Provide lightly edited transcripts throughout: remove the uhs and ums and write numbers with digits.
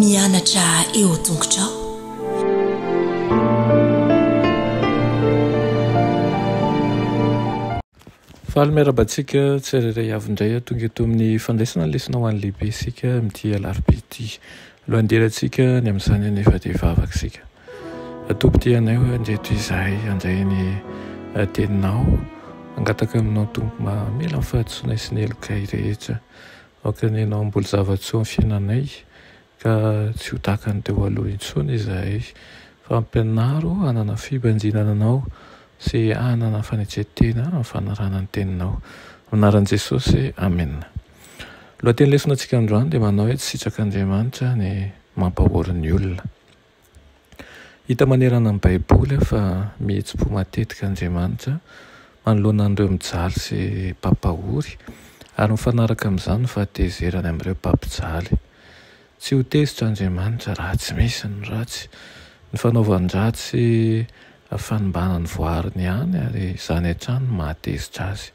mianatra eo tongotrao. Faly miarabantsika tsirairay avindray tonga eto amin'ny fandraisana lesona ho an'ny lehibe sika amin'ity alarobia ity. Lohanderantsika ny amin'izany nefa dia vavaka sika. Tompo-tianay andreto izahay andray ny teninao angataka aminao tompo mamela ny fahatsoana sy ny elokay rehetra. Aoka ny ianao mbola zava-tsoa ny fiainanay ka tsy ho takany teo aloha intsony izahay fa ampianaro hanana fibanjinana anao sy hanana fanetsetena amin'ny fanarana ny teninao. Anaran'i Jesosy, amen. Lohateny lesona antsika androany dia manao hoe tsy sitrak'Andriamanitra ny mampahory ny olona. Hita manerana amin'ny Baiboly fa mihetsy-po matetika Andriamanitra manoloana an'ireo mijaly sy mpampahory ary mifanaraka amin'izany ny fahatezerany amin'ireo mpampijaly. Tsy ho tezitra Andriamanitra raha tsy misy ny ratsy, ny fanaovan-dratsy fanimbana ny voariny ihany ary izany hatrany mahatezitra azy.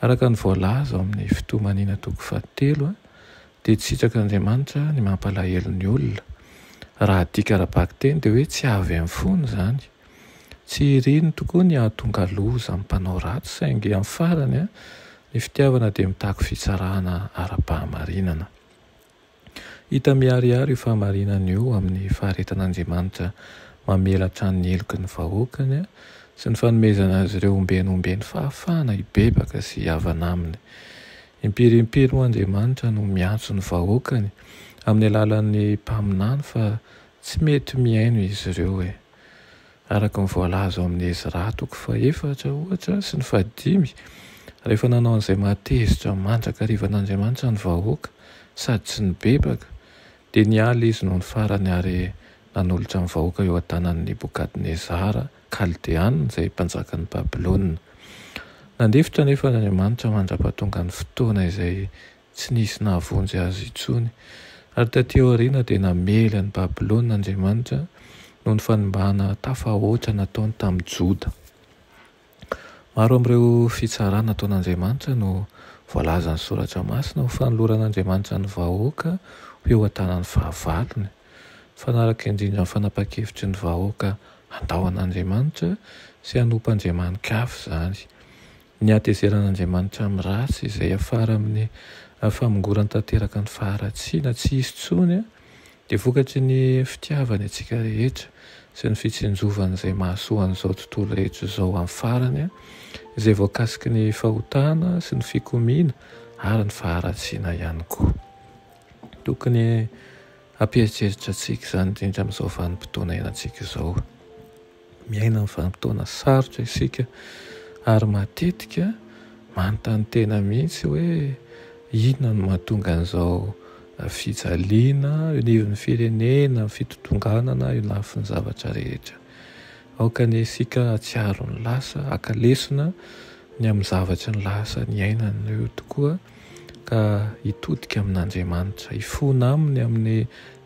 Araka ny voalaza ao amin'ny fitomanina toko 7 dia tsy sitrak'Andriamanitra ny mampalahelo ny olona. Raha dika ara-baky teny dia hoe tsy avy amin'ny fony izany. Tsy iriny tokoa ny ahatonga loza amin'ny mpanao ratsy saingy amin'ny farany ny fitiavana dia mitaky fitsarana ara-pahamarinana. Hita miharihary io fahamarinana io amin'ny faharetan'Andriamanitra mamelatra ny eloky ny vahoakany sy ny fanomezana azy ireo omben'ombeny fahafahana hibebaka sy havana aminy. Impirimpiry moa Andriamanitra no miantso ny vahoakany amin'ny alalan'ny mpaminany fa tsy mety miaino izy ireo Araka ny voalaza ao amin'ny Ezra toko 4 ohatra sy ny 5, rehefa nanao an'izay mahatezitra mandrakarivan'Andriamanitra ny vahoaka sady tsy nibebaka dia nialy izy noho ny farany ary nanolotra ny vahoaka eo an-tanan'ny Nebokadnezara Kaldeana izay mpanjakan'ny Babilôna. Nandefitra nefa Andriamanitra mandra-pahatonga ny fotoana izay tsy nisy nahavonjy azy intsony ary taty aoriana dia namela ny Babilôna Andriamanitra noho ny fanimbana tafahoatra nataony tamin'ny Joda. Maro amin'ireo fitsarana nataon'Andriamanitra no voalazan'ny soratra masina ho fanoloran'Andriamanitra ny vahoaka eo an-tanan'ny fahavalony. Fanaraka indrindra ny fanapa-kevitry ny vahoaka andao an'Andriamanitra sy hanompo Andriamanikafy izany. Ny hatezeran'Andriamanitra amin'ny ratsy izay afara amin'ny famongorany tanteraka ny faharatsiana tsy hisy intsony dia vokatry ny fitiavany antsika rehetra sy ny fitsinjovana izay mahasoa an'izao tontolo rehetra izao amin'ny farany izay voakasiky ny fahotana sy ny fikomiana ary ny faharatsiana ihany koa. Tokony hampieritreritra antsika izany indrindra amin'izao vanim-potoana iainantsika izao. Miaina amin'ny vanim-potoana sarotra isika ary matetika manontany tena mihitsy hoe inona no mahatonga an'izao fijaliana, io ny firenena, ny fitotonganana, io lafiny zavatra rehetra. Aoka ny isika hatsiaro ny lasa, akalesona ny amin'ny zavatra ny lasa ny ainana eo tokoa ka hitodika amin'Andriamanitra, hifona aminy amin'ny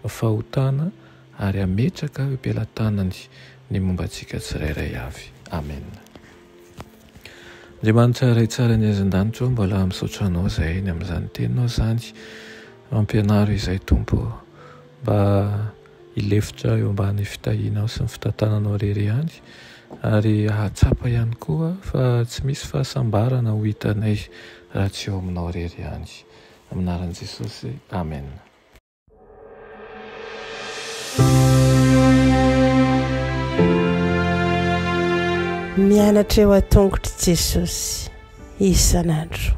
fahotana ary hametraka am-pelantanany ny mombantsika tsirairay avy. Amen. Andriamanitra ray tsara ny azan-danitra mbola misaotra anao izay ny amin'izany teninao izany mampianaro izay tompo mba hilefitra eo ambany fitahianao sy ny fitantananao rery ihany ary hahatsapa ihany koa fa tsy misy fahasambarana ho hitanay raha tsy eo aminao rery ihany. Aminaran'i Jesosy, amen. Mianatra eo an-tongotra Jesosy isan'andro.